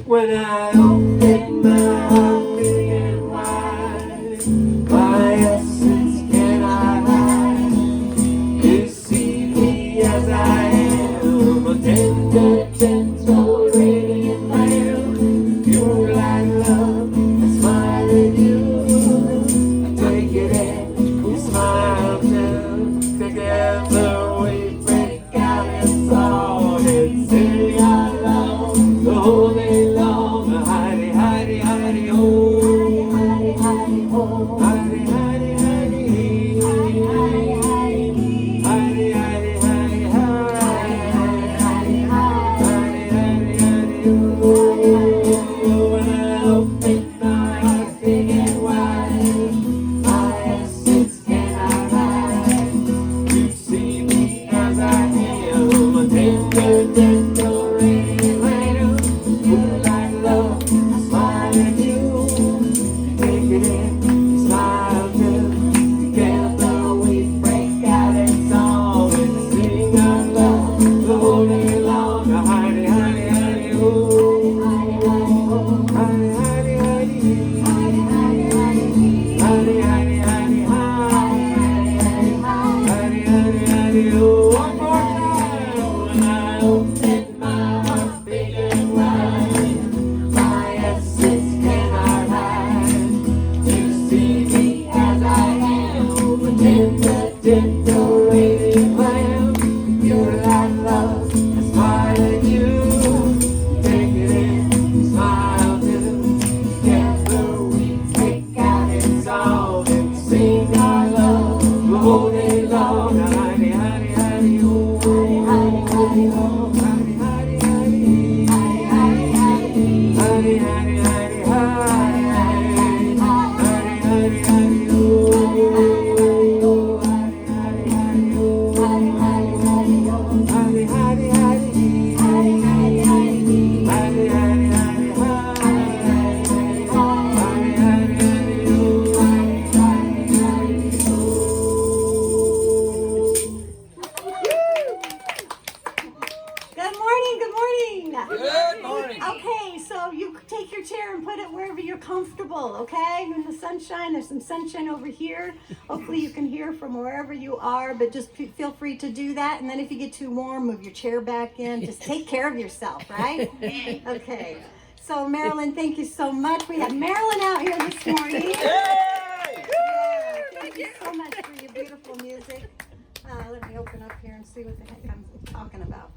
When I open my heart big and wide, my essence cannot hide. You see me as I am, a tender, gentle, radiant lamb. You like love, I smile at you. Take it in, you smile too. Together we break out in song and sing our love the whole day long. Hidey, hidey, hidey, ho. Hidey, hidey, ho. Hidey, hidey, hidey, hidey, hidey, hidey, hidey, hidey, hidey, hidey, hidey, ho. When I open my heart big and wide, my essence cannot hide. You see me as I am, a tender, gentle, radiant lamb. You like love, I smile at you. Take it in, you smile too. Together we break out in song and sing our love the whole day long. Hidey, hidey, hidey, ho. Hidey, hidey, ho. Hidey, hidey, hidey. Hidey, hidey, hidey. Hidey, hidey, hidey, hidey, hidey, hidey, hidey, ho. One more time. When I open my heart big and wide, my essence cannot hide. You see me as I am, a tender, gentle, radiant lamb. You're like love, I smile at you. Take it in, smile too. Together we break out in song and sing our love the whole day long. Hidey, hidey, hidey, ho. Hidey, hidey, hidey, ho. Hidey, hidey, hidey. Hidey, hidey, hidey. Hidey, hidey, hidey, hidey. Hidey, hidey, hidey, ho. Hidey, hidey, hidey, ho. Hidey, hidey, hidey, ho. Hidey, hidey, hidey. Hidey, hidey, hidey. Hidey, hidey, hidey, ho. Hidey, hidey, hidey, ho. Hidey, hidey, hidey, ho. Good morning, good morning. Good morning. Okay, so you take your chair and put it wherever you're comfortable, okay? In the sunshine, there's some sunshine over here. Hopefully you can hear from wherever you are, but just feel free to do that. And then if you get too warm, move your chair back in. Just take care of yourself, right? Okay. So Marilyn, thank you so much. We have Marilyn out here this morning. Yay! Yeah, thank you so much for your beautiful music. Let me open up here and see what the heck I'm talking about.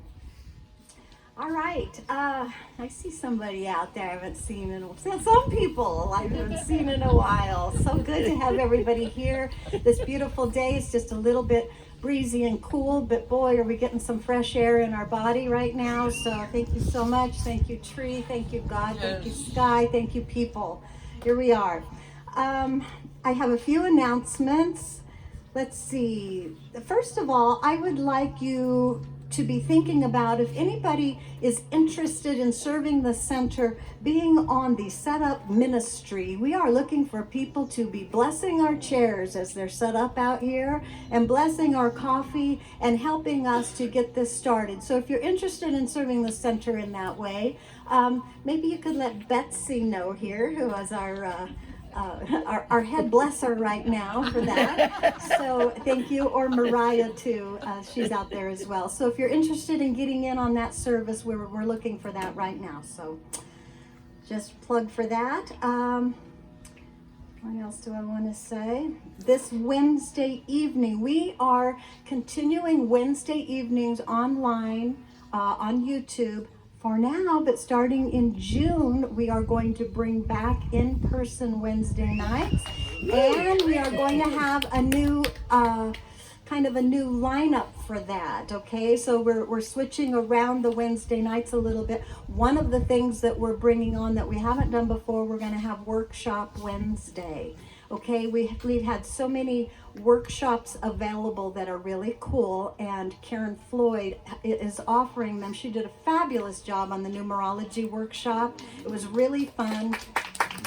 All right, I see somebody out there I haven't seen in a while. Some people I haven't seen in a while. So good to have everybody here. This beautiful day is just a little bit breezy and cool, but boy, are we getting some fresh air in our body right now. So thank you so much. Thank you, Tree. Thank you, God. Thank you, Sky. Thank you, people. Here we are. I have a few announcements. Let's see. First of all, I would like you to be thinking about if anybody is interested in serving the center, being on the setup ministry. We are looking for people to be blessing our chairs as they're set up out here and blessing our coffee and helping us to get this started. So if you're interested in serving the center in that way, maybe you could let Betsy know here, who is our head blesser right now for that. So thank you, or Mariah too. She's out there as well. So if you're interested in getting in on that service, we're looking for that right now. So just plug for that. What else do I want to say? This Wednesday evening, we are continuing Wednesday evenings online on YouTube for now, but starting in June, we are going to bring back in-person Wednesday nights, and we are going to have a new kind of a new lineup for that. Okay, so we're switching around the Wednesday nights a little bit. One of the things that we're bringing on that we haven't done before, we're going to have Workshop Wednesday. Okay, we've had so many workshops available that are really cool, and Karen Floyd is offering them. She did a fabulous job on the numerology workshop. It was really fun.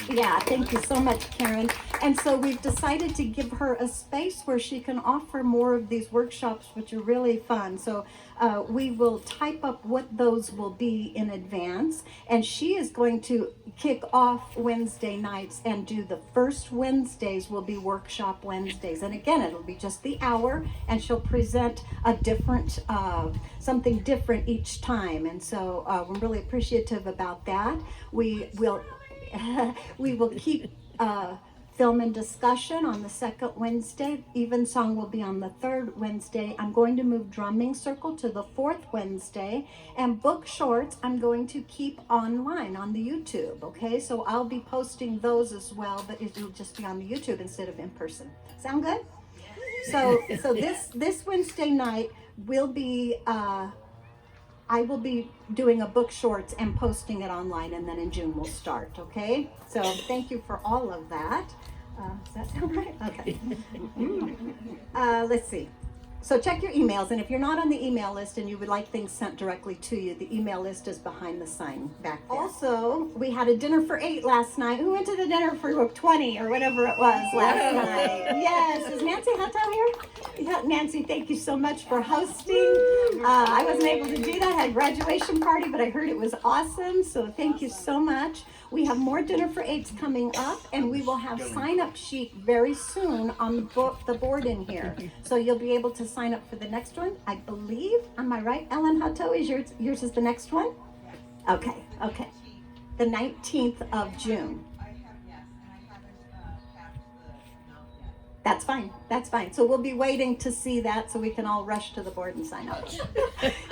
Yeah, thank you so much, Karen. And so we've decided to give her a space where she can offer more of these workshops, which are really fun. So we will type up what those will be in advance. And she is going to kick off Wednesday nights and do the first Wednesdays will be workshop Wednesdays. And again, it'll be just the hour, and she'll present a different, something different each time. And so we're really appreciative about that. We will we will keep film and discussion on the second Wednesday. Evensong will be on the third Wednesday. I'm going to move Drumming Circle to the fourth Wednesday. And book shorts, I'm going to keep online on the YouTube. Okay, so I'll be posting those as well, but it'll just be on the YouTube instead of in person. Sound good? So this Wednesday night will be I will be doing a book shorts and posting it online, and then in June we'll start, okay? So thank you for all of that. Does that sound right? Okay. Let's see. So check your emails, and if you're not on the email list and you would like things sent directly to you, the email list is behind the sign back there. Also, we had a dinner for 8 last night. Who went to the dinner for 20 or whatever it was last night? Yes. Is Nancy Hutto here? Yeah, Nancy, thank you so much for hosting. I wasn't able to do that. I had a graduation party, but I heard it was awesome. So thank you so much. We have more dinner for 8s coming up, and we will have sign-up sheet very soon on the board in here. So you'll be able to sign up for the next one. I believe, am I right, Ellen Hutto, is yours is the next one? Okay. The 19th of June. That's fine. So we'll be waiting to see that so we can all rush to the board and sign up.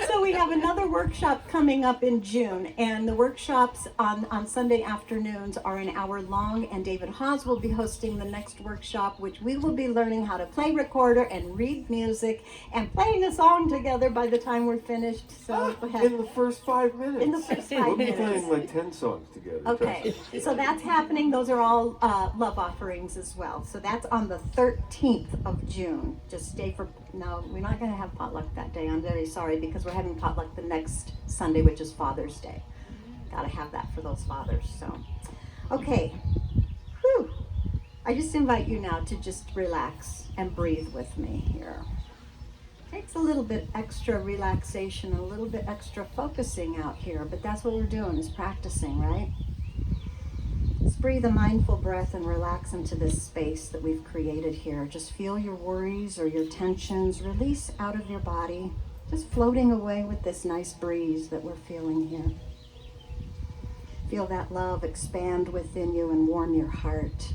So we have another workshop coming up in June, and the workshops on Sunday afternoons are an hour long, and David Hawes will be hosting the next workshop, which we will be learning how to play recorder and read music and playing a song together by the time we're finished. So go ahead. In the first 5 minutes. In the first 5 We'll be minutes. playing like 10 songs together. Okay, so that's happening. Those are all love offerings as well. So that's on the 13th of June. Just stay for, no, we're not going to have potluck that day. I'm very sorry, because we're having potluck the next Sunday, which is Father's Day. Got to have that for those fathers. So, okay. Whew. I just invite you now to just relax and breathe with me here. Takes a little bit extra relaxation, a little bit extra focusing out here, but that's what we're doing, is practicing, right? Let's breathe a mindful breath and relax into this space that we've created here. Just feel your worries or your tensions release out of your body, just floating away with this nice breeze that we're feeling here. Feel that love expand within you and warm your heart.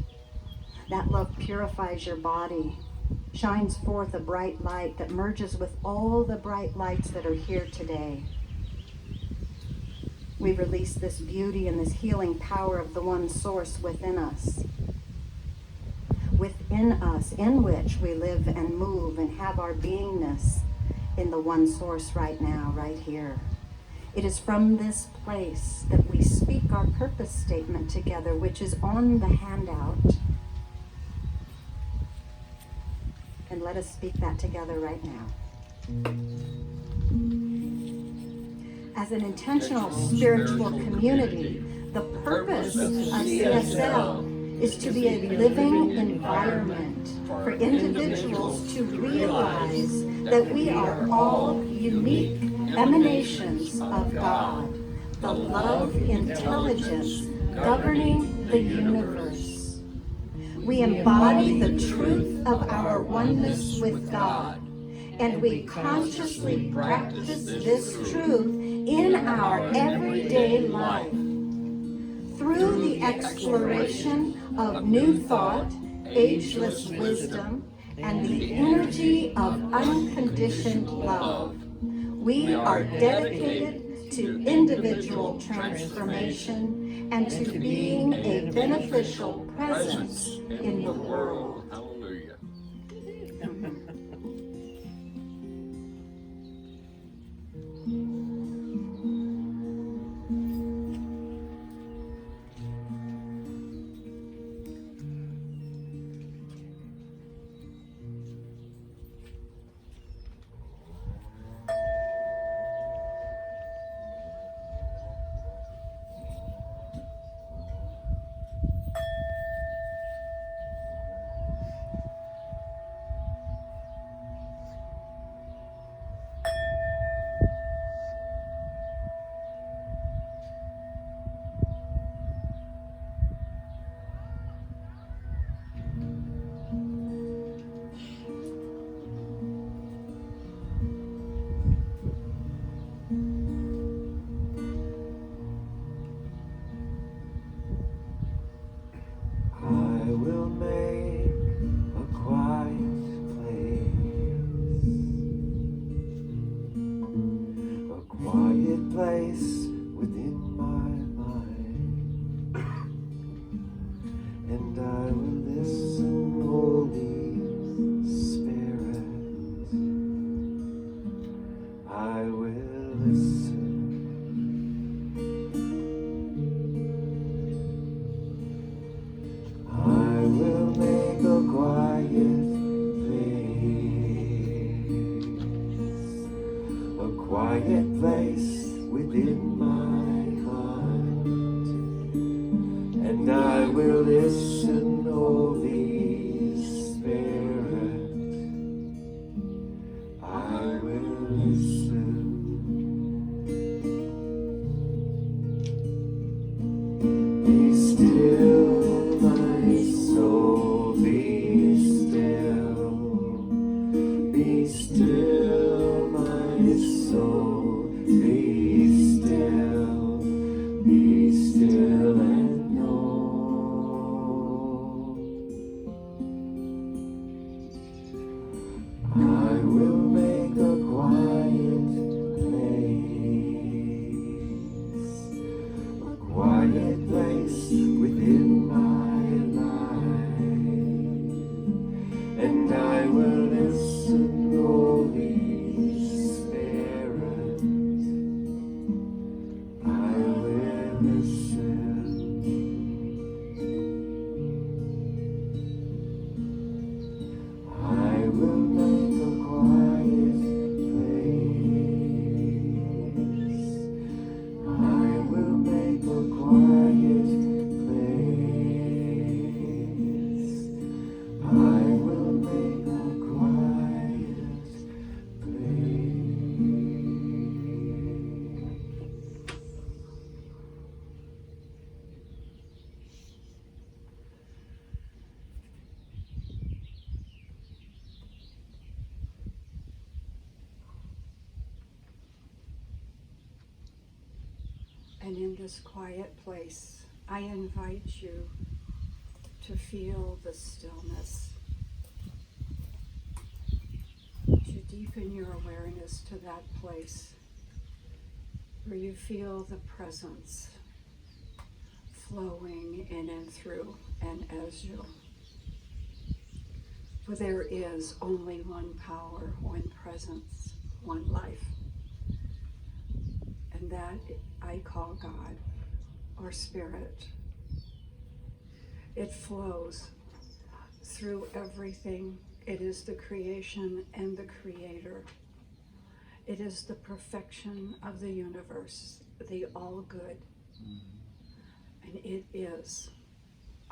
That love purifies your body, shines forth a bright light that merges with all the bright lights that are here today. We release this beauty and this healing power of the one source within us, in which we live and move and have our beingness in the one source right now, right here. It is from this place that we speak our purpose statement together, which is on the handout. And let us speak that together right now. As an intentional spiritual community, the purpose of CSL is to be a living environment for individuals to realize that we are all unique emanations of God, the love intelligence governing the universe. We embody the truth of our oneness with God, and we consciously practice this truth in our everyday life through the exploration of new thought, ageless wisdom, and the energy of unconditioned love. We are dedicated to individual transformation and to being a beneficial presence in the world. Hallelujah. quiet place within my heart, and I will listen, Holy Spirit. I will listen. Be still, my soul, be still. Be still, my soul, be still. Be still and know. I will make a quiet place within my life, and I will listen, Holy Spirit. I will listen. I will make a quiet place. I will make a quiet place. I will make a quiet place. And in this quiet place, I invite you to feel the stillness, to deepen your awareness to that place where you feel the presence flowing in and through and as you. For there is only one power, one presence, one life. And that I call God or Spirit. It flows through everything. It is the creation and the creator. It is the perfection of the universe, the all good. And it is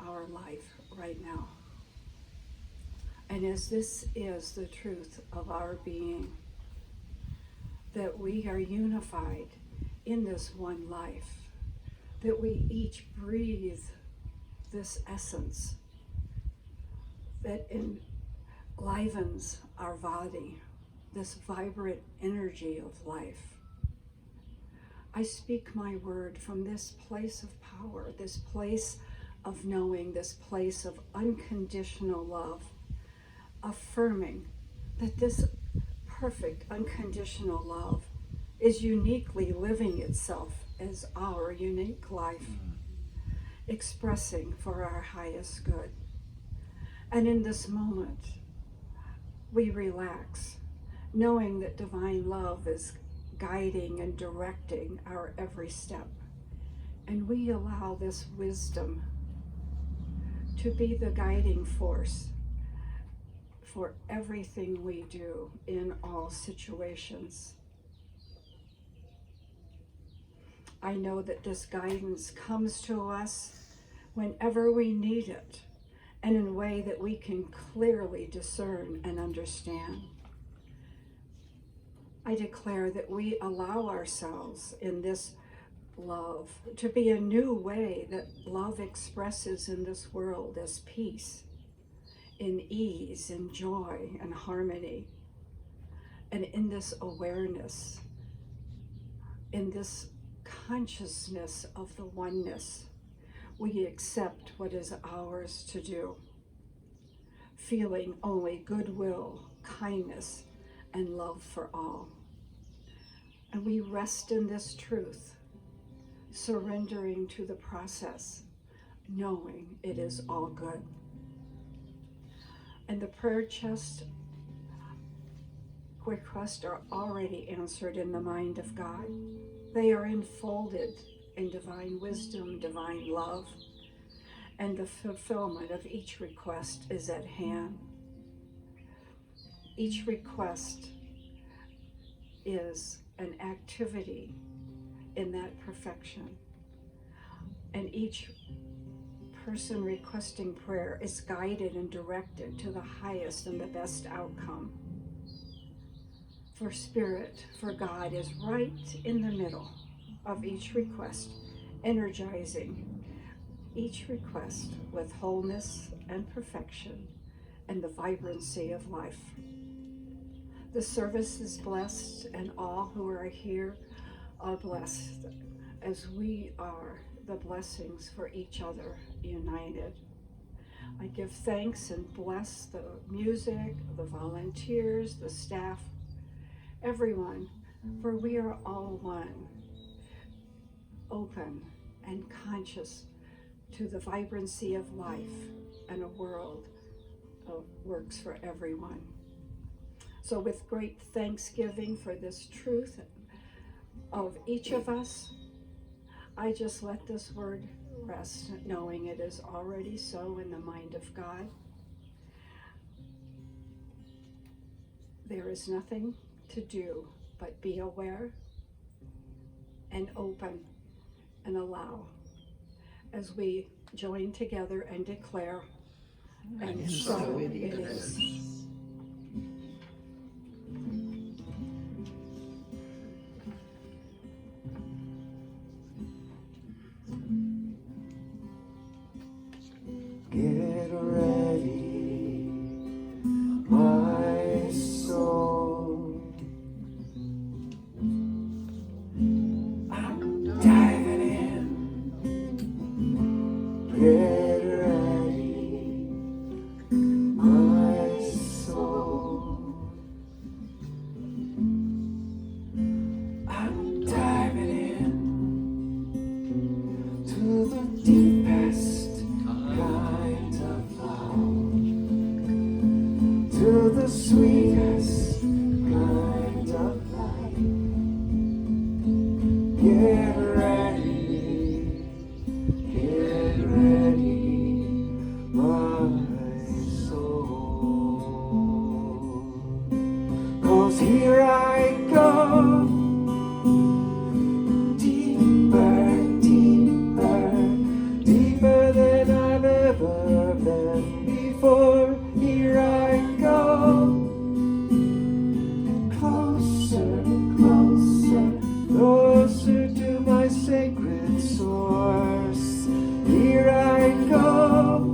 our life right now. And as this is the truth of our being, that we are unified in this one life, that we each breathe this essence that enlivens our body, this vibrant energy of life. I speak my word from this place of power, this place of knowing, this place of unconditional love, affirming that this perfect unconditional love is uniquely living itself as our unique life, expressing for our highest good. And in this moment, we relax, knowing that divine love is guiding and directing our every step. And we allow this wisdom to be the guiding force for everything we do in all situations. I know that this guidance comes to us whenever we need it, and in a way that we can clearly discern and understand. I declare that we allow ourselves in this love to be a new way that love expresses in this world as peace, in ease, in joy, and harmony. And in this awareness, in this consciousness of the oneness, we accept what is ours to do, feeling only goodwill, kindness, and love for all. And we rest in this truth, surrendering to the process, knowing it is all good. And the prayer chest requests are already answered in the mind of God. They are enfolded in divine wisdom, divine love, and the fulfillment of each request is at hand. Each request is and activity in that perfection. And each person requesting prayer is guided and directed to the highest and the best outcome. For Spirit, for God is right in the middle of each request, energizing each request with wholeness and perfection and the vibrancy of life. The service is blessed, and all who are here are blessed, as we are the blessings for each other united. I give thanks and bless the music, the volunteers, the staff, everyone, for we are all one, open and conscious to the vibrancy of life and a world of works for everyone. So with great thanksgiving for this truth of each of us, I just let this word rest, knowing it is already so in the mind of God. There is nothing to do but be aware and open and allow as we join together and declare, and so it is. Get ready, my soul. I'm diving in. Get ready, my soul. I'm diving in to the deepest kind of love, to the sweetest kind of light. Get ready, my soul. 'Cause here I go, deeper, deeper, deeper than I've ever been before. Here I go, closer, closer, closer to my sacred source. Here I go,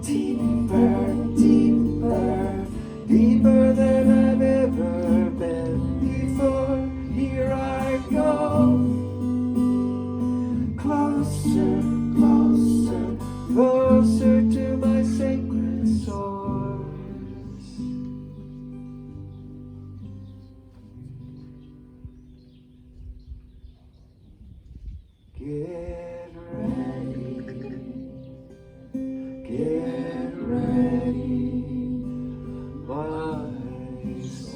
deeper, deeper, deeper than I've ever been before. Here I go, closer, closer, closer to my sacred source. Get ready, my soul.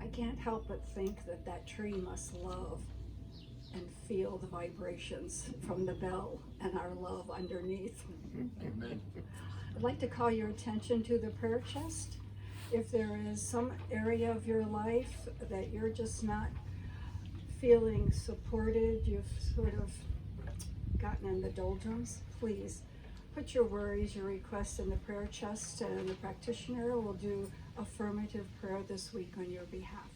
I can't help but think that that tree must love and feel the vibrations from the bell and our love underneath. Amen. I'd like to call your attention to the prayer chest. If there is some area of your life that you're just not feeling supported, you've sort of gotten in the doldrums, please put your worries, your requests in the prayer chest, and the practitioner will do affirmative prayer this week on your behalf.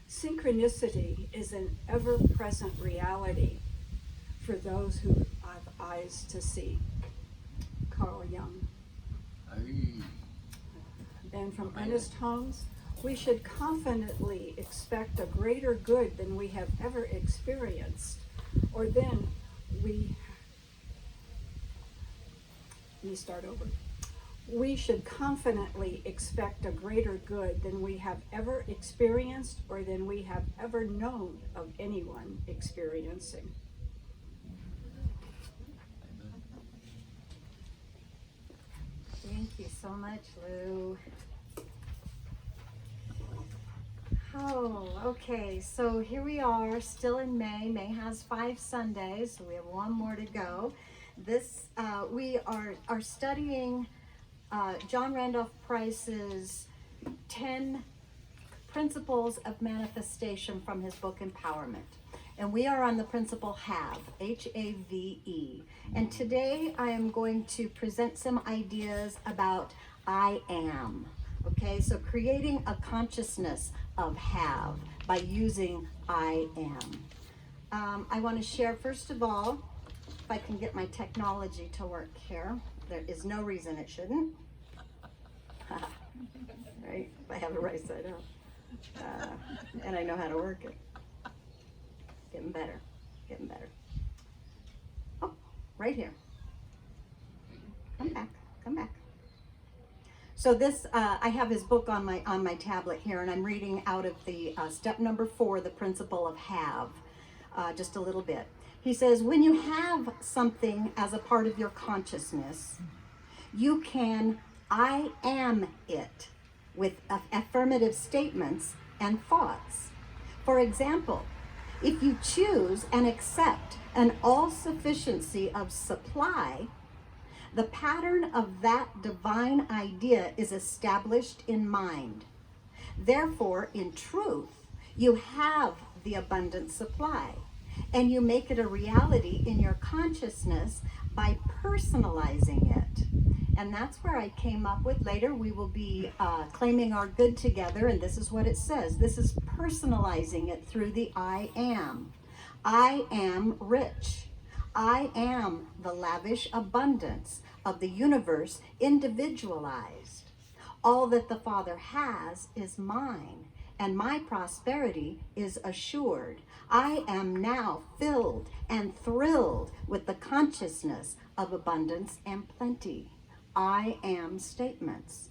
Synchronicity is an ever-present reality for those who have eyes to see. Carl Jung. Aye. again from Ernest Holmes. We should confidently expect a greater good than we have ever experienced, or then we. Let me start over. We should confidently expect a greater good than we have ever experienced or than we have ever known of anyone experiencing. Thank you so much, Lou. Oh, okay, so here we are, still in May. May has 5 Sundays, so we have one more to go. This, we are studying John Randolph Price's 10 Principles of Manifestation from his book Empowerment. And we are on the principle have, H-A-V-E. And today I am going to present some ideas about I am. Okay, so creating a consciousness of have by using I am. I want to share, first of all, if I can get my technology to work here. There is no reason it shouldn't. Right? If I have it right side up. And I know how to work it. Getting better. Getting better. Oh, right here. Come back. Come back. So this, I have his book on my tablet here, and I'm reading out of the step number 4, the principle of have, just a little bit. He says, when you have something as a part of your consciousness, you can I am it with affirmative statements and thoughts. For example, if you choose and accept an all-sufficiency of supply, the pattern of that divine idea is established in mind. Therefore, in truth, you have the abundant supply, and you make it a reality in your consciousness by personalizing it. And that's where I came up with, later we will be claiming our good together, and this is what it says. This is personalizing it through the I am. I am rich. I am the lavish abundance of the universe individualized. All that the Father has is mine, and my prosperity is assured. I am now filled and thrilled with the consciousness of abundance and plenty. I am statements.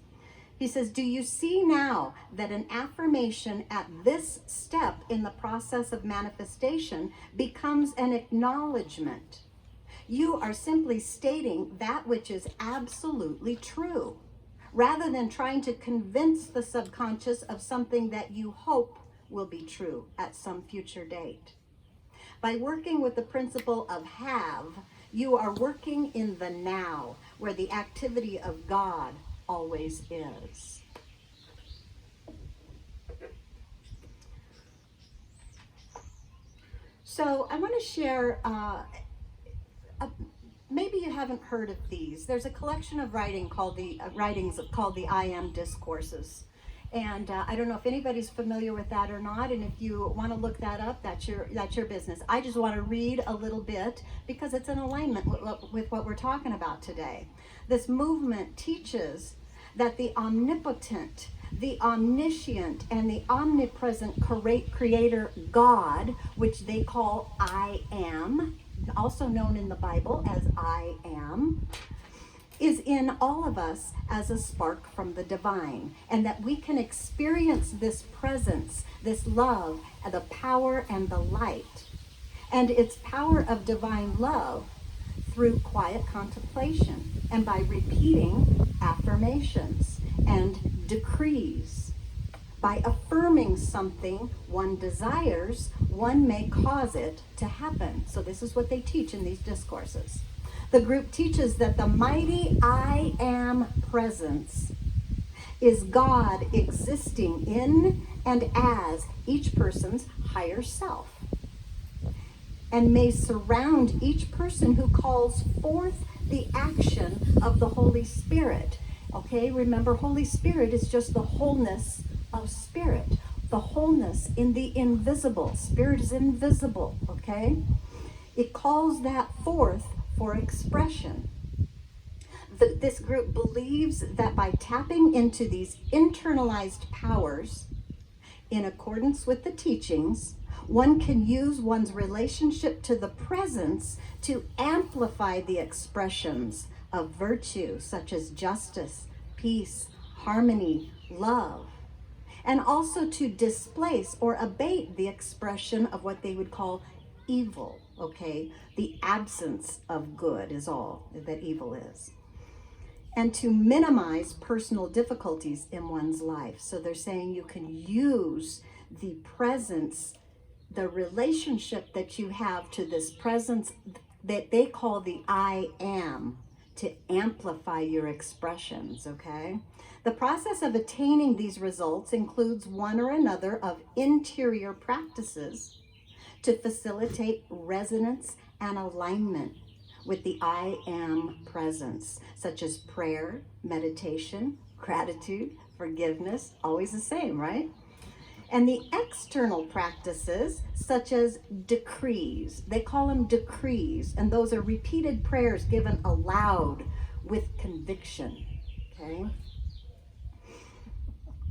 He says, do you see now that an affirmation at this step in the process of manifestation becomes an acknowledgement? You are simply stating that which is absolutely true, rather than trying to convince the subconscious of something that you hope will be true at some future date. By working with the principle of have, you are working in the now, where the activity of God always is. So I want to share, maybe you haven't heard of these. There's a collection of writings called the I Am Discourses. And I don't know if anybody's familiar with that or not, and if you want to look that up, that's your business. I just want to read a little bit because it's in alignment with what we're talking about today. This movement teaches that the omnipotent, the omniscient, and the omnipresent creator God, which they call I Am, also known in the Bible as I Am, is in all of us as a spark from the divine, and that we can experience this presence, this love, the power and the light, and its power of divine love through quiet contemplation and by repeating affirmations and decrees. By affirming something one desires, one may cause it to happen. So this is what they teach in these discourses. The group teaches that the mighty I Am presence is God existing in and as each person's higher self, and may surround each person who calls forth the action of the Holy Spirit. Okay, remember, Holy Spirit is just the wholeness of spirit, the wholeness in the invisible. Spirit is invisible, okay? It calls that forth for expression. This group believes that by tapping into these internalized powers in accordance with the teachings, one can use one's relationship to the presence to amplify the expressions of virtue, such as justice, peace, harmony, love, and also to displace or abate the expression of what they would call evil, okay? The absence of good is all that evil is. And to minimize personal difficulties in one's life. So they're saying you can use the presence, the relationship that you have to this presence that they call the I am, to amplify your expressions, okay? The process of attaining these results includes one or another of interior practices to facilitate resonance and alignment with the I am presence, such as prayer, meditation, gratitude, forgiveness, always the same, right? And the external practices, such as decrees, they call them decrees, and those are repeated prayers given aloud with conviction, okay?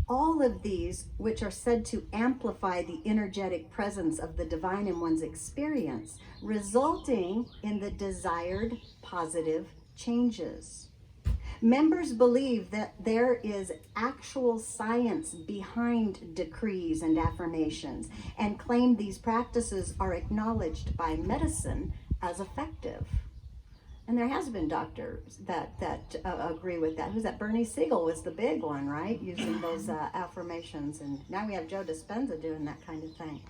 All of these, which are said to amplify the energetic presence of the divine in one's experience, resulting in the desired positive changes. Members believe that there is actual science behind decrees and affirmations, and claim these practices are acknowledged by medicine as effective. And there has been doctors that agree with that. Who's that? Bernie Siegel was the big one, right? Using those affirmations. And now we have Joe Dispenza doing that kind of thing.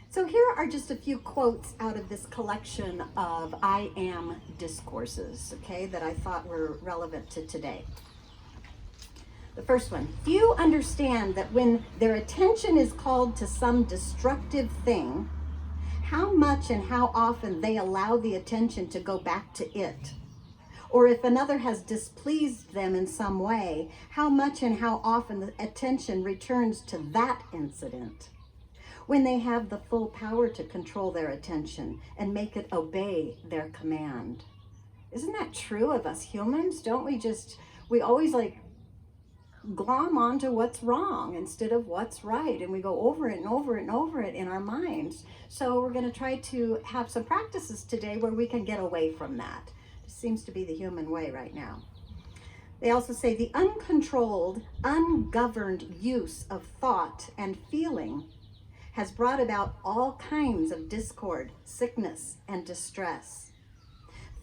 So here are just a few quotes out of this collection of I am discourses, okay, that I thought were relevant to today. The first one: few understand that when their attention is called to some destructive thing, how much and how often they allow the attention to go back to it. Or if another has displeased them in some way, how much and how often the attention returns to that incident. When they have the full power to control their attention and make it obey their command. Isn't that true of us humans? Don't we always like glom onto what's wrong instead of what's right, and we go over it and over it and over it in our minds. So we're going to try to have some practices today where we can get away from that. It seems to be the human way right now. They also say the uncontrolled, ungoverned use of thought and feeling has brought about all kinds of discord, sickness, and distress.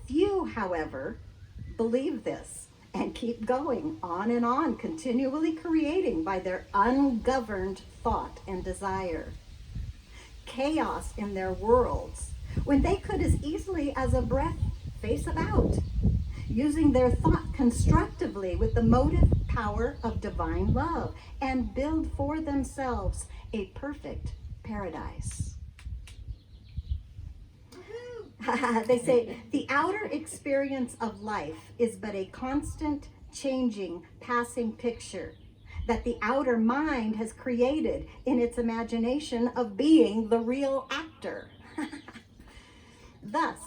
Few, however, believe this and keep going on and on, continually creating by their ungoverned thought and desire chaos in their worlds, when they could as easily as a breath face about, using their thought constructively with the motive power of divine love, and build for themselves a perfect paradise. They say the outer experience of life is but a constant, changing, passing picture that the outer mind has created in its imagination of being the real actor. Thus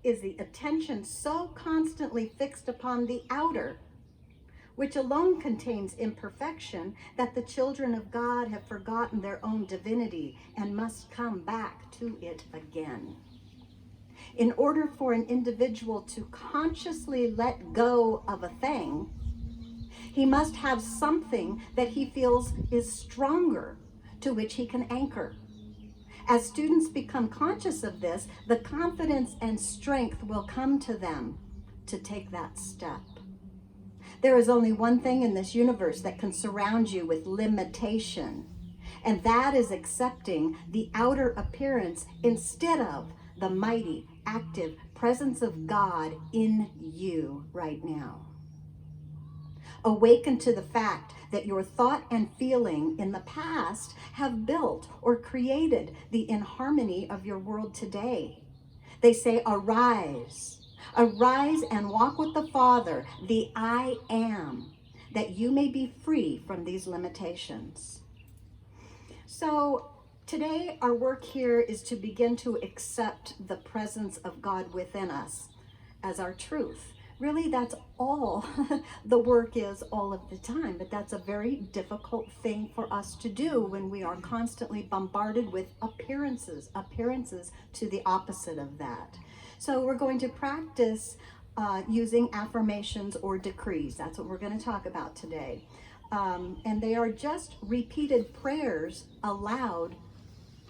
is the attention so constantly fixed upon the outer, which alone contains imperfection, that the children of God have forgotten their own divinity and must come back to it again. In order for an individual to consciously let go of a thing, he must have something that he feels is stronger, to which he can anchor. As students become conscious of this, the confidence and strength will come to them to take that step. There is only one thing in this universe that can surround you with limitation, and that is accepting the outer appearance instead of the mighty, active presence of God in you right now. Awaken to the fact that your thought and feeling in the past have built or created the inharmony of your world today. They say, arise. Arise and walk with the Father, the I am, that you may be free from these limitations. So today our work here is to begin to accept the presence of God within us as our truth, Really, that's all the work is all of the time. But that's a very difficult thing for us to do when we are constantly bombarded with appearances to the opposite of that. So we're going to practice using affirmations or decrees. That's what we're going to talk about today. And they are just repeated prayers aloud.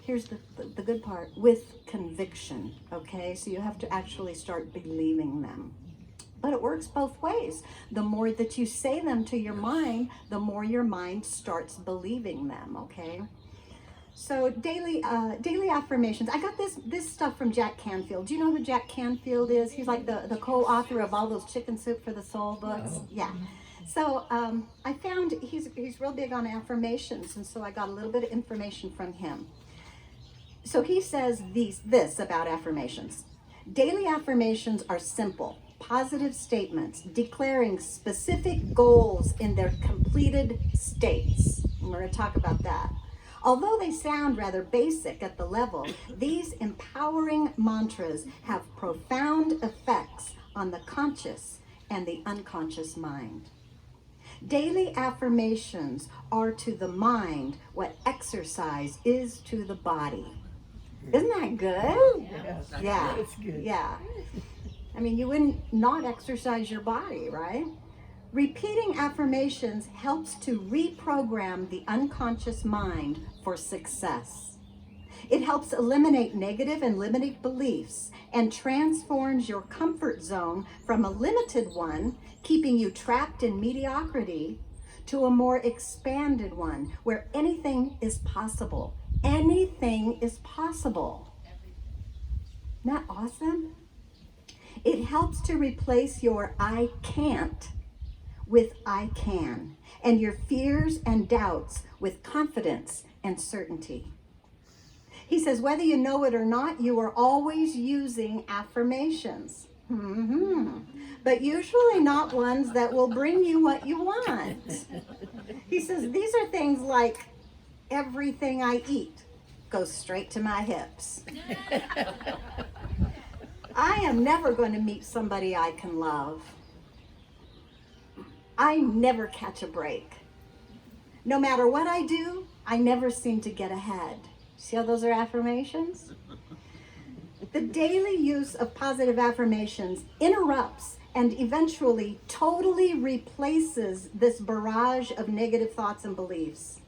Here's the good part, with conviction, okay? So you have to actually start believing them. But it works both ways. The more that you say them to your mind, the more your mind starts believing them, okay? So daily affirmations. I got this stuff from Jack Canfield. Do you know who Jack Canfield is? He's like the co-author of all those Chicken Soup for the Soul books. Yeah. So I found he's real big on affirmations, and so I got a little bit of information from him. So he says this about affirmations. Daily affirmations are simple, positive statements declaring specific goals in their completed states. And we're going to talk about that. Although they sound rather basic at the level, these empowering mantras have profound effects on the conscious and the unconscious mind. Daily affirmations are to the mind what exercise is to the body. Isn't that good? Yeah. That's good. Yeah. I mean, you wouldn't not exercise your body, right? Repeating affirmations helps to reprogram the unconscious mind for success. It helps eliminate negative and limiting beliefs and transforms your comfort zone from a limited one, keeping you trapped in mediocrity, to a more expanded one where anything is possible. Anything is possible. Isn't that awesome? It helps to replace your I can't with I can, and your fears and doubts with confidence and certainty. He says, whether you know it or not, you are always using affirmations. But usually not ones that will bring you what you want. He says, these are things like, everything I eat goes straight to my hips. I am never going to meet somebody I can love. I never catch a break. No matter what I do, I never seem to get ahead. See how those are affirmations? The daily use of positive affirmations interrupts and eventually totally replaces this barrage of negative thoughts and beliefs.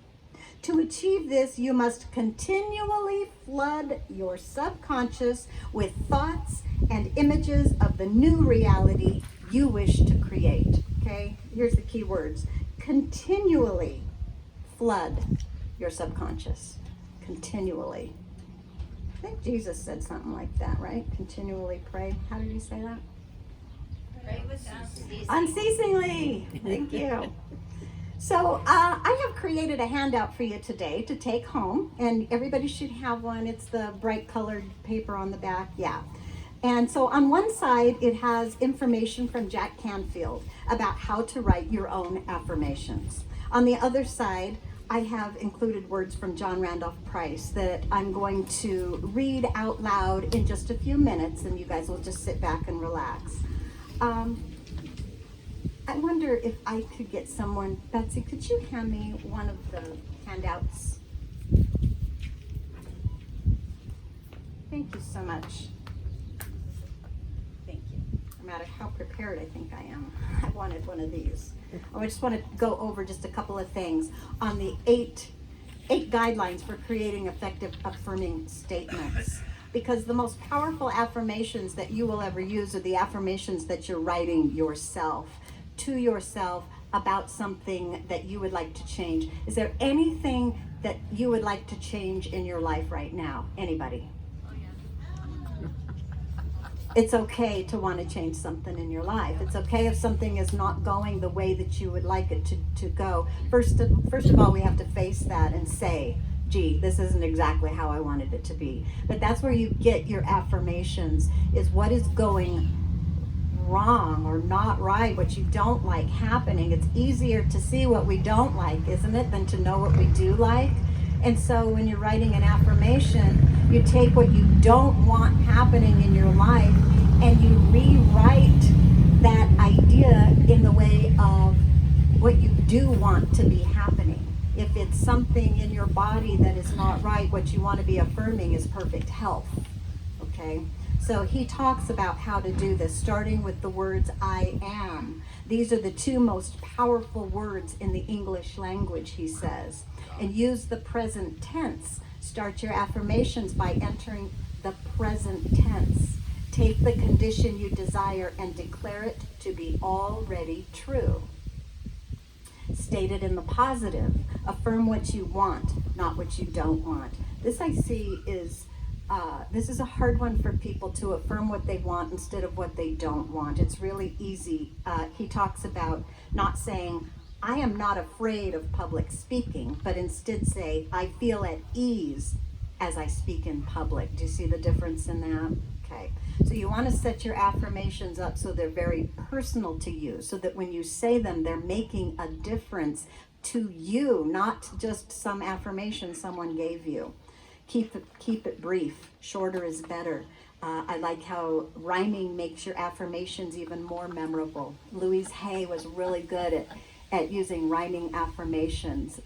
To achieve this, you must continually flood your subconscious with thoughts and images of the new reality you wish to create. Okay, here's the key words. Continually flood your subconscious. Continually. I think Jesus said something like that, right? Continually pray. How did he say that? Pray without ceasing. Unceasingly. Thank you. So I have created a handout for you today to take home, and everybody should have one. It's the bright colored paper on the back. Yeah. And so on one side, it has information from Jack Canfield about how to write your own affirmations. On the other side, I have included words from John Randolph Price that I'm going to read out loud in just a few minutes, and you guys will just sit back and relax. I wonder if I could get someone, Betsy, could you hand me one of the handouts? Thank you so much. Thank you. No matter how prepared I think I am, I wanted one of these. I just want to go over just a couple of things on the eight guidelines for creating effective affirming statements. Because the most powerful affirmations that you will ever use are the affirmations that you're writing yourself, to yourself, about something that you would like to change. Is there anything that you would like to change in your life right now? Anybody? It's okay to want to change something in your life. It's okay if something is not going the way that you would like it to go. First of all, we have to face that and say, gee, this isn't exactly how I wanted it to be. But that's where you get your affirmations, is what is going wrong or not right, what you don't like happening. It's easier to see what we don't like, isn't it, than to know what we do like? And so when you're writing an affirmation, you take what you don't want happening in your life and you rewrite that idea in the way of what you do want to be happening. If it's something in your body that is not right, what you want to be affirming is perfect health. Okay? So he talks about how to do this, starting with the words I am. These are the two most powerful words in the English language, he says. And use the present tense. Start your affirmations by entering the present tense. Take the condition you desire and declare it to be already true. State it in the positive. Affirm what you want, not what you don't want. This I see is, this is a hard one for people to affirm what they want instead of what they don't want. It's really easy. He talks about not saying, I am not afraid of public speaking, but instead say, I feel at ease as I speak in public. Do you see the difference in that? Okay. So you want to set your affirmations up so they're very personal to you, so that when you say them, they're making a difference to you, not just some affirmation someone gave you. Keep it brief. Shorter is better. I like how rhyming makes your affirmations even more memorable. Louise Hay was really good at using rhyming affirmations.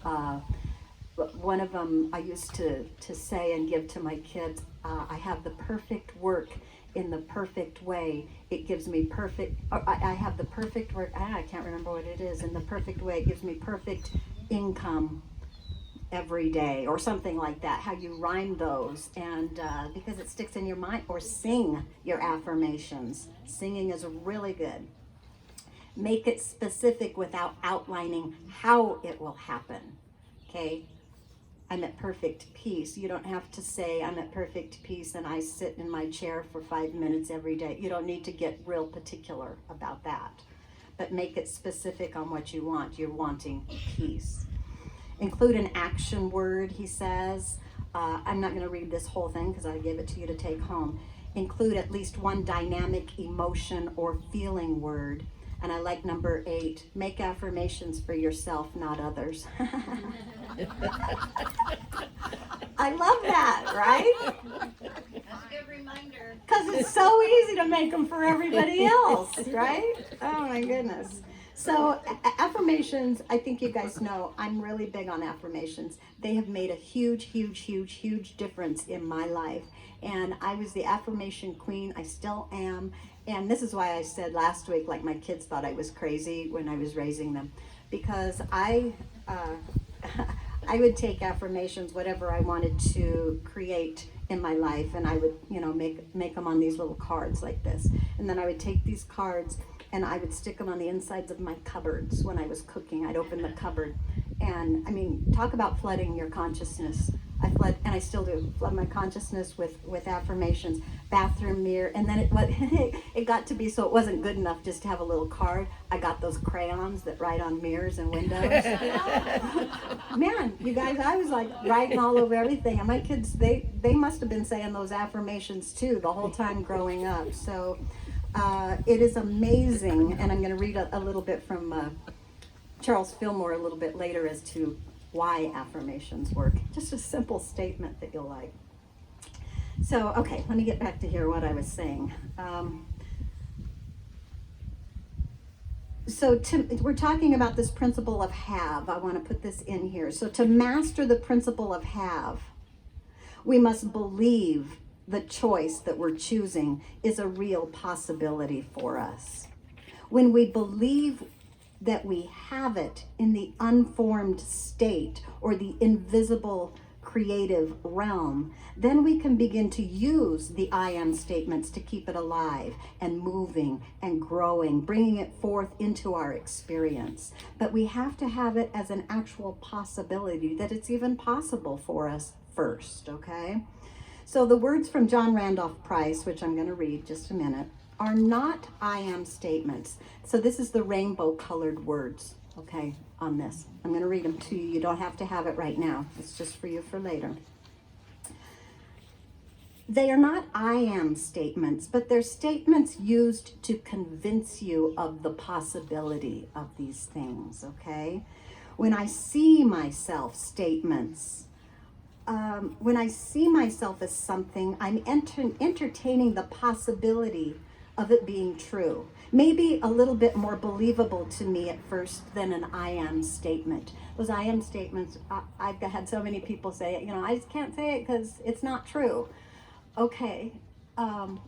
One of them I used to say and give to my kids, I have the perfect work in the perfect way. It gives me perfect, I have the perfect work, I can't remember what it is, in the perfect way. It gives me perfect income every day, or something like that. How you rhyme those, and because it sticks in your mind. Or sing your affirmations. Singing is really good. Make it specific without outlining how it will happen. Okay? I'm at perfect peace. You don't have to say I'm at perfect peace and I sit in my chair for 5 minutes every day. You don't need to get real particular about that. But make it specific on what you want. You're wanting peace. Include an action word, he says. I'm not going to read this whole thing because I gave it to you to take home. Include at least one dynamic emotion or feeling word. And I like number 8. Make affirmations for yourself, not others. I love that, right? That's a good reminder. Because it's so easy to make them for everybody else, right? Oh my goodness. So affirmations, I think you guys know, I'm really big on affirmations. They have made a huge, huge, huge, huge difference in my life. And I was the affirmation queen. I still am. And this is why I said last week, like my kids thought I was crazy when I was raising them. Because I would take affirmations, whatever I wanted to create in my life, and I would, make them on these little cards like this. And then I would take these cards and I would stick them on the insides of my cupboards when I was cooking. I'd open the cupboard, and talk about flooding your consciousness. I flood, and I still do, flood my consciousness with affirmations. Bathroom mirror, and then it got to be so it wasn't good enough just to have a little card. I got those crayons that write on mirrors and windows. Man, you guys, I was like writing all over everything, and my kids, they must have been saying those affirmations too the whole time growing up. So it is amazing, and I'm going to read a little bit from Charles Fillmore a little bit later as to why affirmations work. Just a simple statement that you'll like. So, okay, let me get back to here what I was saying. We're talking about this principle of have. I want to put this in here. So to master the principle of have, we must believe the choice that we're choosing is a real possibility for us. When we believe that we have it in the unformed state or the invisible creative realm, then we can begin to use the I am statements to keep it alive and moving and growing, bringing it forth into our experience. But we have to have it as an actual possibility, that it's even possible for us first, okay? So the words from John Randolph Price, which I'm going to read just a minute, are not I am statements. So this is the rainbow colored words, okay, on this. I'm going to read them to you. You don't have to have it right now. It's just for you for later. They are not I am statements, but they're statements used to convince you of the possibility of these things, okay? When I see myself statements, when I see myself as something, I'm entertaining the possibility of it being true. Maybe a little bit more believable to me at first than an I am statement. Those I am statements, I've had so many people say it, I just can't say it because it's not true. Okay,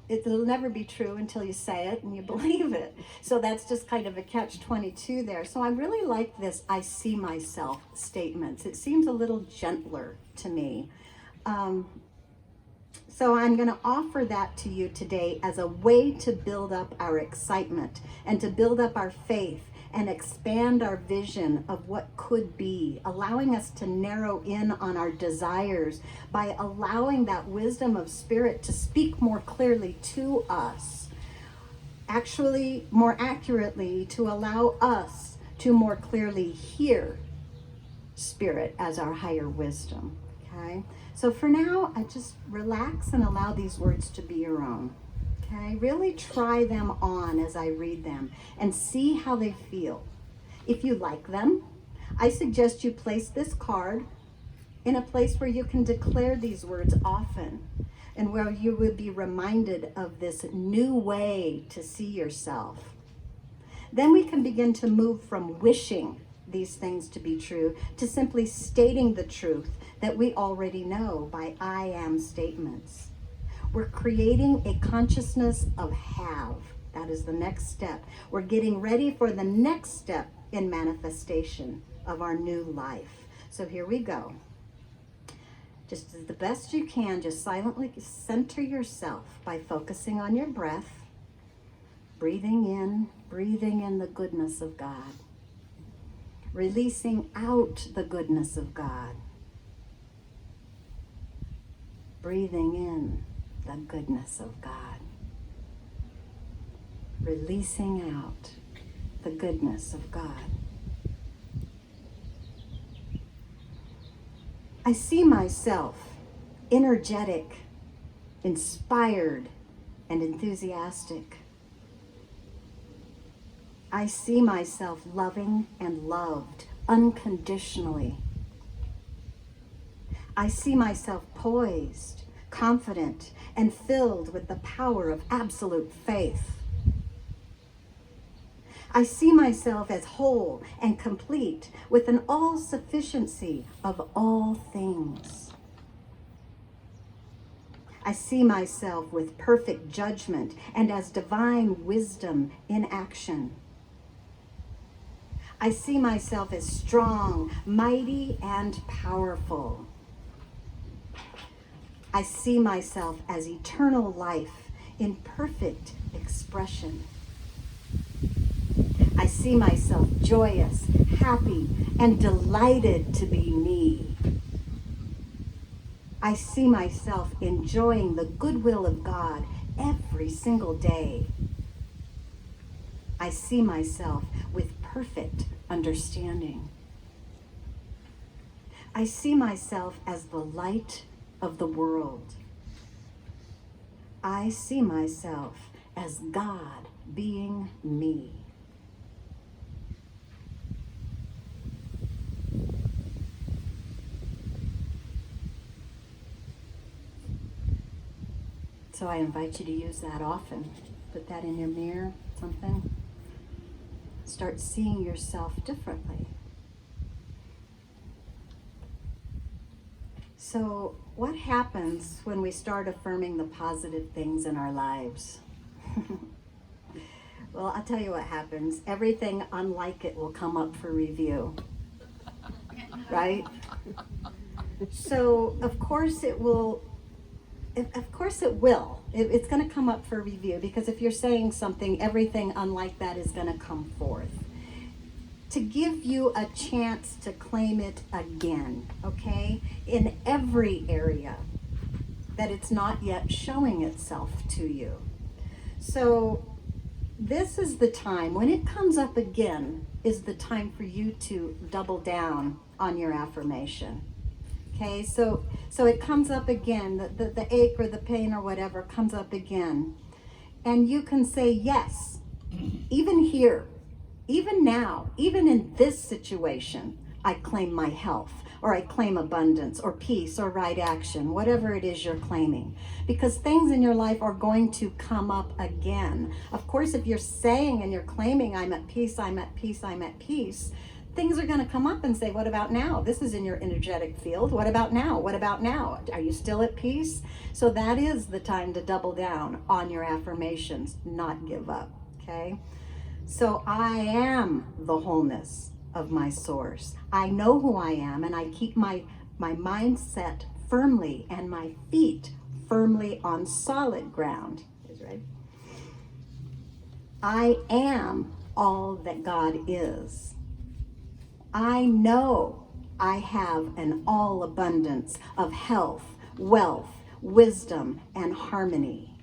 it'll never be true until you say it and you believe it. So that's just kind of a catch-22 there. So I really like this I see myself statements. It seems a little gentler to me. So I'm going to offer that to you today as a way to build up our excitement and to build up our faith and expand our vision of what could be, allowing us to narrow in on our desires by allowing that wisdom of spirit to speak more clearly to us. Actually, more accurately, to allow us to more clearly hear spirit as our higher wisdom. Okay? So for now, I just relax and allow these words to be your own. Okay? Really try them on as I read them and see how they feel. If you like them, I suggest you place this card in a place where you can declare these words often and where you would be reminded of this new way to see yourself. Then we can begin to move from wishing these things to be true to simply stating the truth that we already know by I am statements. We're creating a consciousness of have. That is the next step. We're getting ready for the next step in manifestation of our new life. So here we go. Just as the best you can, just silently center yourself by focusing on your breath, breathing in the goodness of God, releasing out the goodness of God, breathing in the goodness of God, releasing out the goodness of God. I see myself energetic, inspired, and enthusiastic. I see myself loving and loved unconditionally. I see myself poised, confident, and filled with the power of absolute faith. I see myself as whole and complete with an all-sufficiency of all things. I see myself with perfect judgment and as divine wisdom in action. I see myself as strong, mighty, and powerful. I see myself as eternal life in perfect expression. I see myself joyous, happy, and delighted to be me. I see myself enjoying the goodwill of God every single day. I see myself with perfect understanding. I see myself as the light of the world. I see myself as God being me. So I invite you to use that often. Put that in your mirror, something. Start seeing yourself differently. So what happens when we start affirming the positive things in our lives? Well, I'll tell you what happens. Everything unlike it will come up for review. Right? So of course it will. It's going to come up for review because if you're saying something, everything unlike that is going to come forth. To give you a chance to claim it again, okay? In every area that it's not yet showing itself to you. So this is the time, when it comes up again, is the time for you to double down on your affirmation. Okay, so it comes up again, the ache or the pain or whatever comes up again. And you can say, yes, even here, even now, even in this situation, I claim my health, or I claim abundance or peace or right action, whatever it is you're claiming. Because things in your life are going to come up again. Of course, if you're saying and you're claiming, I'm at peace, I'm at peace, I'm at peace, things are going to come up and say, what about now? This is in your energetic field. What about now? What about now? Are you still at peace? So that is the time to double down on your affirmations, not give up, okay? So I am the wholeness of my source. I know who I am, and I keep my mindset firmly and my feet firmly on solid ground. Is right. I am all that God is. I know I have an all abundance of health, wealth, wisdom, and harmony.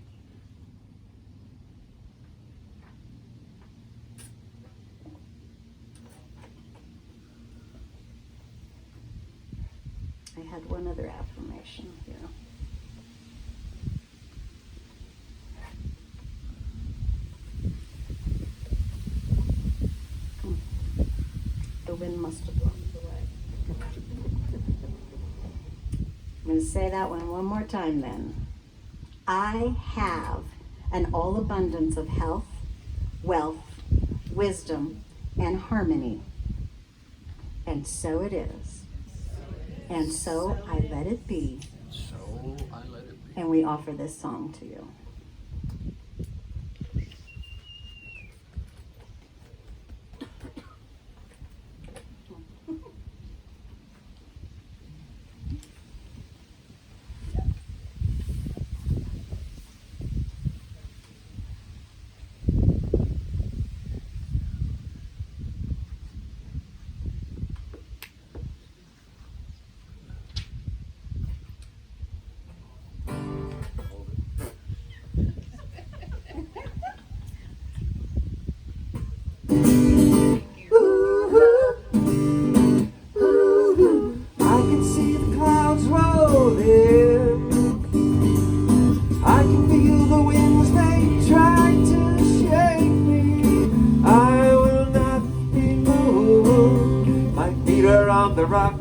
I had one other affirmation here. The wind must have blown it away. I'm going to say that one more time then. I have an all abundance of health, wealth, wisdom, and harmony. And so it is. And so I let it be. So I let it be. And we offer this song to you. On the rock.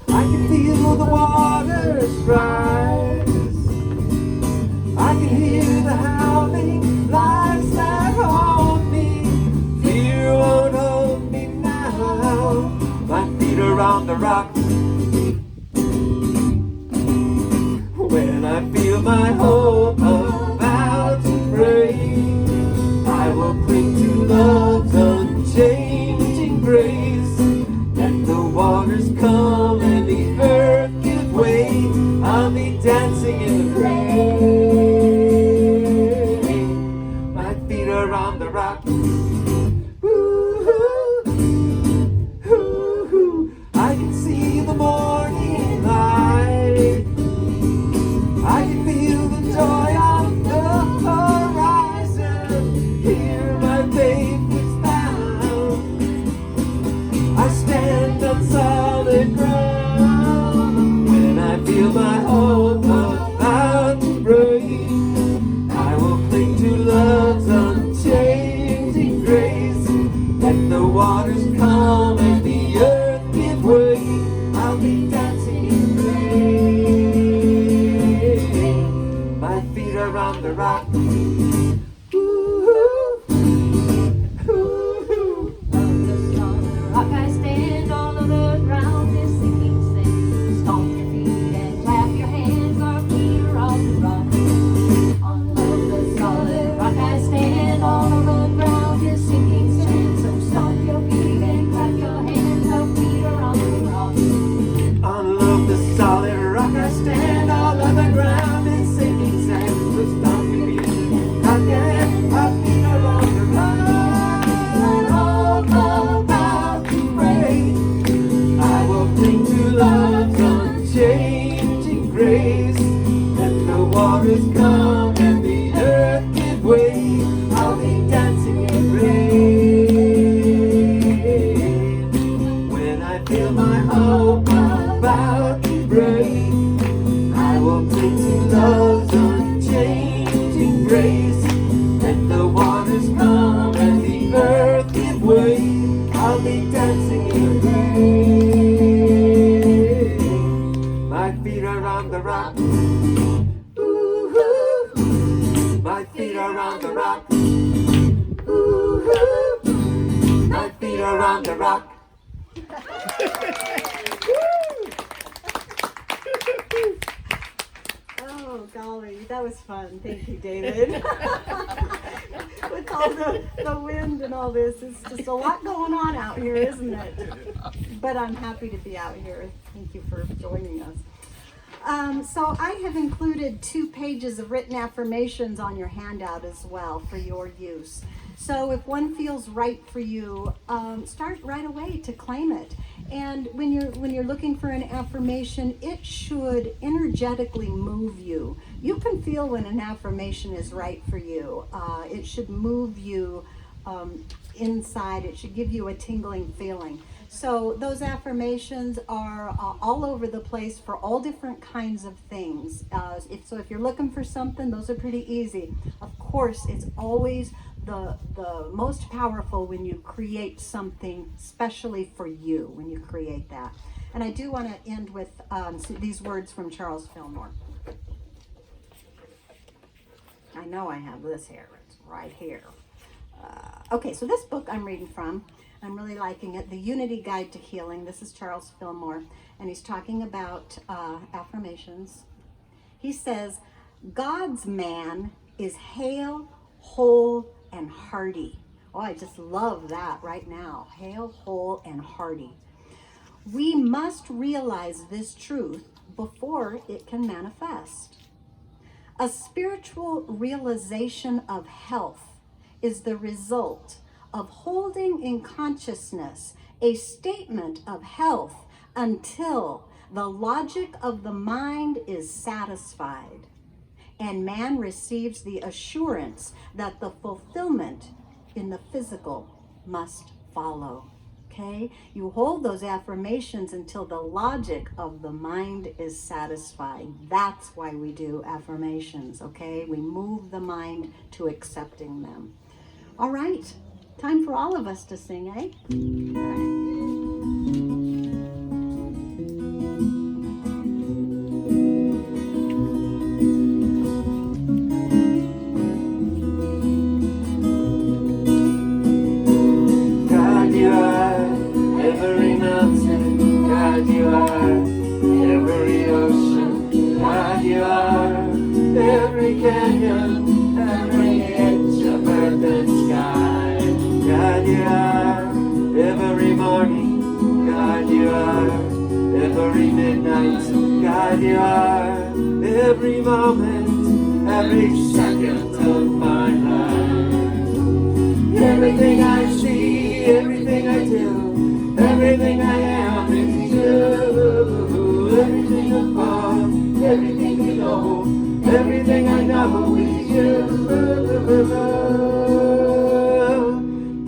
I can feel the waters rise. I can hear the howling lights that haunt me. Fear won't hold me now. My feet are on the rock. When I feel my hope about to break, I will cling to love's unchanging grace. Let the waters come and the earth give way. I'll be dancing in the rain. My feet are on the rock. I can see the morning light. I can feel the joy on the horizon. Hear my faith is bound. I stand on solid ground. When I feel my hope about to break, I will cling to love's unchanging grace. Let the waters come and the earth give way. I'll be dancing in the rain. My feet are on the rock. Rock I stand all over the ground is sinking sand. Stomp your feet and clap your hands, our feet are off the rock. On the solid rock I stand all over the ground is sinking sand. So stomp your feet and clap your hands, our feet are on the rock. On love the solid rock I stand, all of the ground is sinking sand. So stomp your feet and clap your hands, our feet are on the rock. Love's unchanging grace. Let the waters come and the earth give way. I'll be dancing in rain. When I feel my hope about to break, I will cling to love's unchanging grace. Let the waters come and the earth give way. the rock. Ooh, my feet are on the rock. Oh, golly, that was fun. Thank you, David. With all the wind and all this, it's just a lot going on out here, isn't it? But I'm happy to be out here. Thank you for joining us. So I have included 2 pages of written affirmations on your handout as well for your use. So if one feels right for you, start right away to claim it. And when you're looking for an affirmation, it should energetically move you. You can feel when an affirmation is right for you. It should move you inside. It should give you a tingling feeling. So those affirmations are all over the place for all different kinds of things. If you're looking for something, those are pretty easy. Of course, it's always the most powerful when you create something specially for you, when you create that. And I do want to end with these words from Charles Fillmore. I know I have this here. It's right here. Okay, so this book I'm reading from, I'm really liking it, The Unity Guide to Healing. This is Charles Fillmore, and he's talking about affirmations. He says, God's man is hale, whole, and hearty. Oh, I just love that right now. Hale, whole, and hearty. We must realize this truth before it can manifest. A spiritual realization of health is the result of holding in consciousness a statement of health until the logic of the mind is satisfied and man receives the assurance that the fulfillment in the physical must follow. Okay? You hold those affirmations until the logic of the mind is satisfied. That's why we do affirmations, okay? We move the mind to accepting them. All right. Time for all of us to sing, eh? All right. God, you are every mountain. God, you are every ocean. God, you are every canyon, every edge of earth and sky. God, you are every morning. God, you are every midnight. God, you are every moment, every second of my life. Everything I see, everything I do, everything I am is you. Everything above, everything below, everything I know is you.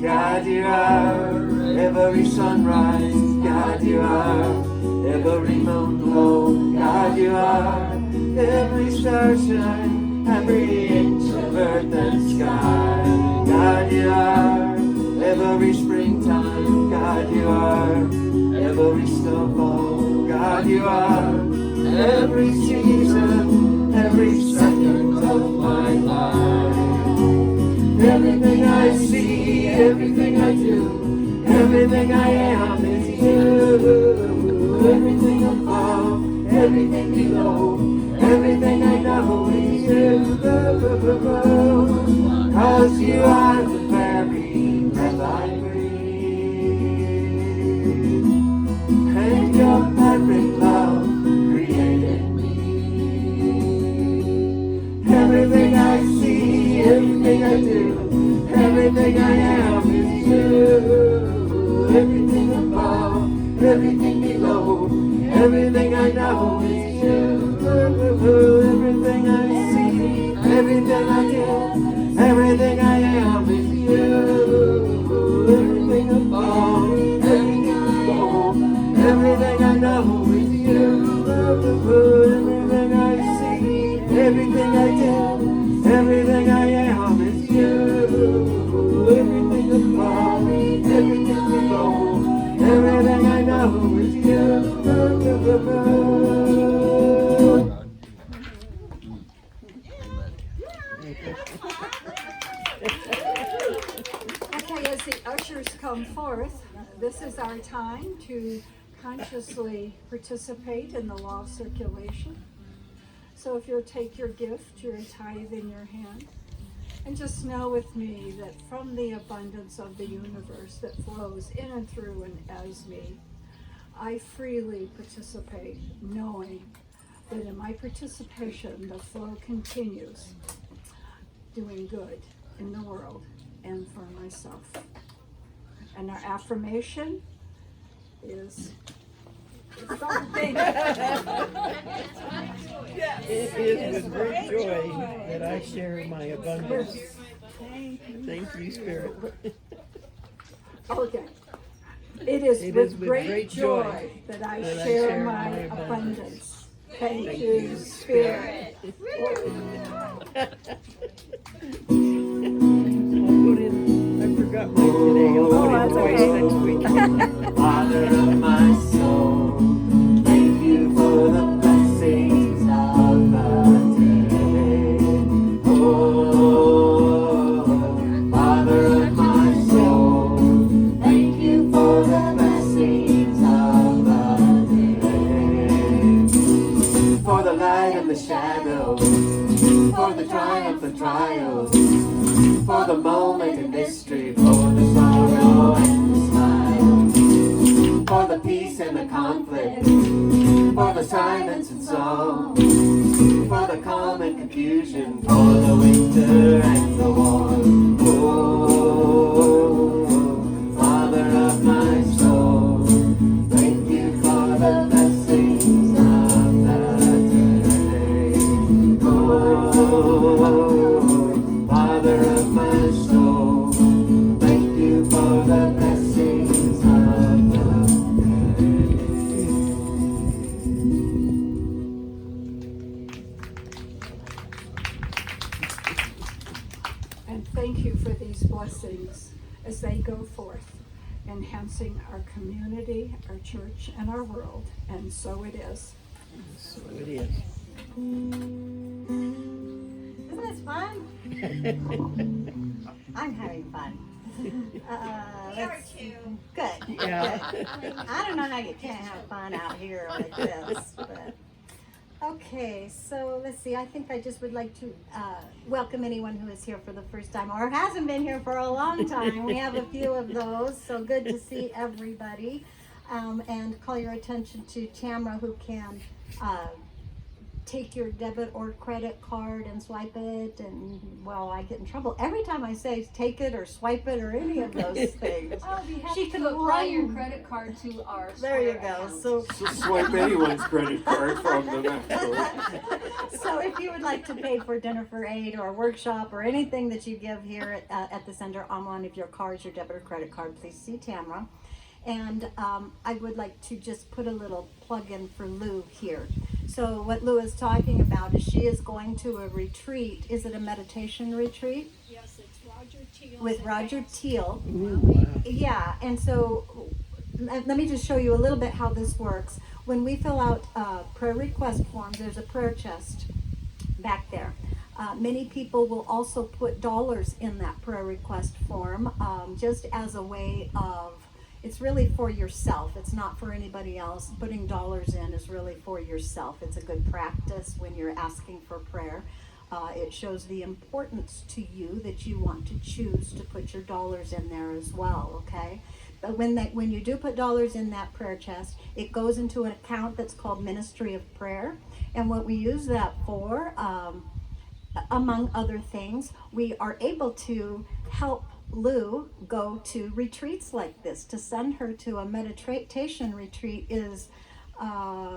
God, you are every sunrise. God, you are every moon glow. God, you are every starshine, every inch of earth and sky. God, you are every springtime. God, you are every snowfall. God, you are every season, every second of my life. Everything I see, everything I do, everything I am is you. Everything above, everything below, everything I know is you. 'Cause you are the very breath I breathe, and your perfect love created me. Everything I see, everything I do, everything I am is you. Everything above, everything below, everything I know is you. Everything I see, everything I do, everything I am is you. Everything above, everything below, everything I know is you. Everything I see, everything I do, everything I am is you. Everything above, everything below, everything I know is you. Amen. As the ushers come forth, this is our time to consciously participate in the law of circulation. So if you'll take your gift, your tithe in your hand, and just know with me that from the abundance of the universe that flows in and through and as me, I freely participate, knowing that in my participation, the flow continues, doing good in the world and for myself. And our affirmation is something. It is with great joy that I share my abundance. Thank you, Spirit. Okay. It is with great joy that I share my abundance. Thank you, Spirit. I'll put in, I forgot mine today. I'll put in twice next week. Father of my soul, thank you for the blessings of the day. Oh, Father of my soul, thank you for the blessings of the day. For the light and the shadow, for the triumph and trials, for the moment in mystery, for the sorrow and the smile, for the peace and the conflict, for the silence and song, for the calm and confusion, for the winter and the warm. Oh, Father of my soul, thank you for the blessings of the day. Oh, Father of my soul, thank you for the blessings of the And thank you for these blessings as they go forth, enhancing our community, our church, and our world. And so it is. So it is. Isn't this fun? I'm having fun. Good. Yeah. I don't know how you can't have fun out here like this, but okay. So let's see. I think I just would like to welcome anyone who is here for the first time or hasn't been here for a long time. We have a few of those, so good to see everybody. And call your attention to Tamara, who can take your debit or credit card and swipe it, and well, I get in trouble every time I say take it or swipe it or any of those things. Oh, you have She to can apply your run. credit card to our There you Square go. account. So swipe anyone's credit card from them afterwards. so if you would like to pay for Dinner for Eight or a workshop or anything that you give here at the center on one of your cards, your debit or credit card, please see Tamara. And I would like to just put a little plug in for Lou here. So what Lou is talking about is she is going to a retreat. Is it a meditation retreat? Yes, it's Roger Teal. With Roger Teal. Ooh, wow. Yeah, and so let me just show you a little bit how this works. When we fill out prayer request forms, there's a prayer chest back there. Many people will also put dollars in that prayer request form just as a way of, it's really for yourself. It's not for anybody else. Putting dollars in is really for yourself. It's a good practice when you're asking for prayer. It shows the importance to you that you want to choose to put your dollars in there as well, okay? But when you do put dollars in that prayer chest, it goes into an account that's called Ministry of Prayer. And what we use that for, among other things, we are able to help Lou go to retreats like this. To send her to a meditation retreat is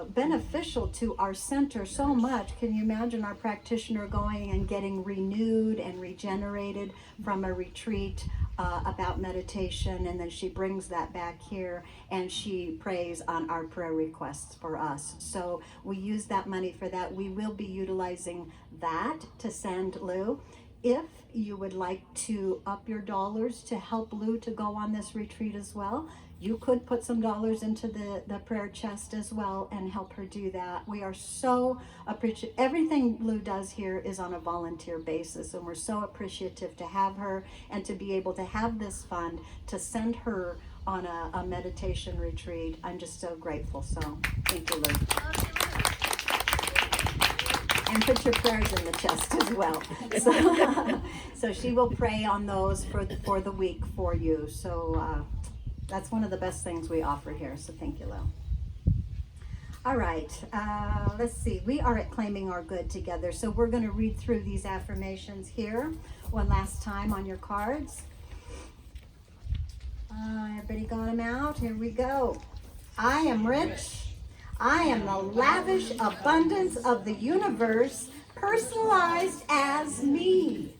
beneficial to our center so much. Can you imagine our practitioner going and getting renewed and regenerated from a retreat about meditation, and then she brings that back here and she prays on our prayer requests for us. So we use that money for that. We will be utilizing that to send Lou. If you would like to up your dollars to help Lou to go on this retreat as well, you could put some dollars into the prayer chest as well and help her do that. We are so appreciative. Everything Lou does here is on a volunteer basis, and we're so appreciative to have her and to be able to have this fund to send her on a meditation retreat. I'm just so grateful. So thank you, Lou. And put your prayers in the chest as well. So she will pray on those for the week for you. So that's one of the best things we offer here. So thank you, Lou. All right, let's see. We are at Claiming Our Good together. So we're going to read through these affirmations here one last time on your cards. Everybody got them out? Here we go. I am rich. I am the lavish abundance of the universe, personalized as me.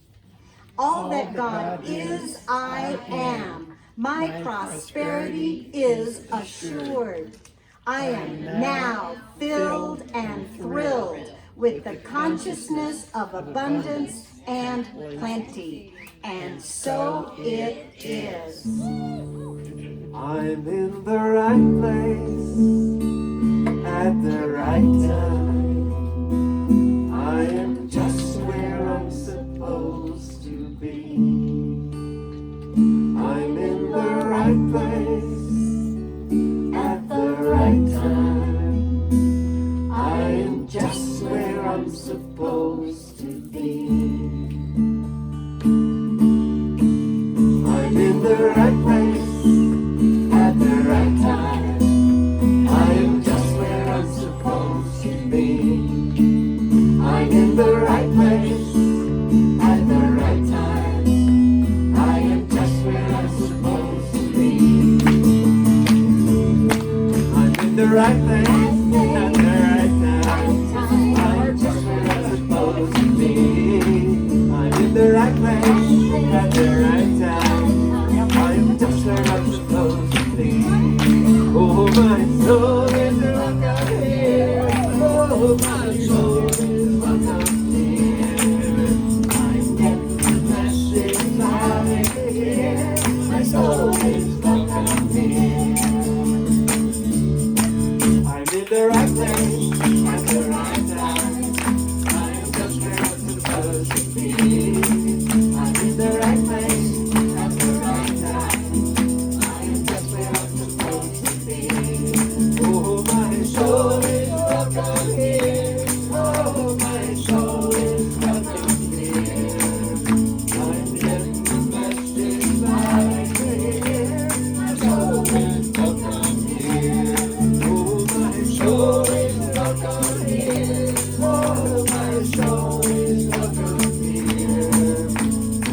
All that God is, I am. My prosperity is assured. I am now filled and thrilled with the consciousness of abundance and plenty. And so it is. I'm in the right place at the right time. I am just where I'm supposed to be. I'm in the right place at the right time. I am just where I'm supposed to be. I'm in the right place at the right time. I am just where I'm supposed to be. I'm in the right place at the right time. I am just where I'm supposed to be. I'm in the right place at the right time. I am just where I'm supposed to be. I'm in the right place at the right time. I am just where I'm supposed to be. Oh, my soul is welcome here. Oh, my soul is welcome here. I'm getting the message loud and clear. My soul is welcome here. I'm in the right place at the right time. I am just where I'm supposed to be. I'm in the right place at the right time. I am just where I'm supposed to be. Oh, my soul is welcome here. Oh, my soul is welcome here. I'm getting the message loud and clear. My soul is welcome here. Oh, my soul is welcome here. Oh, my soul is welcome here.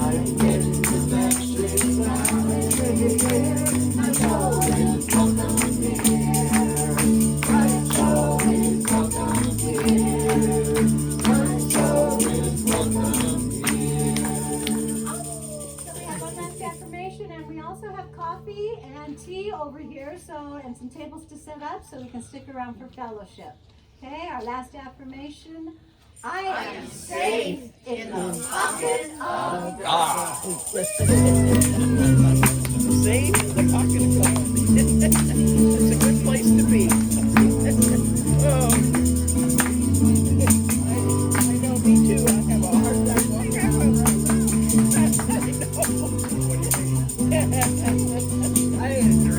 I'm getting the message loud and clear. My soul is welcome here. My soul is welcome here. My soul is welcome here. So we have one last affirmation, and we also have coffee and tea over here, and some tables to set up so we can stick around for fellowship. Okay, our last affirmation. I am safe in the pocket of God. Safe in the pocket of God. It's a good place to be. Oh. I know, me too. I have a hard time walking around. I know. I agree.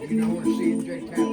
You know we're seeing Jay Tapper.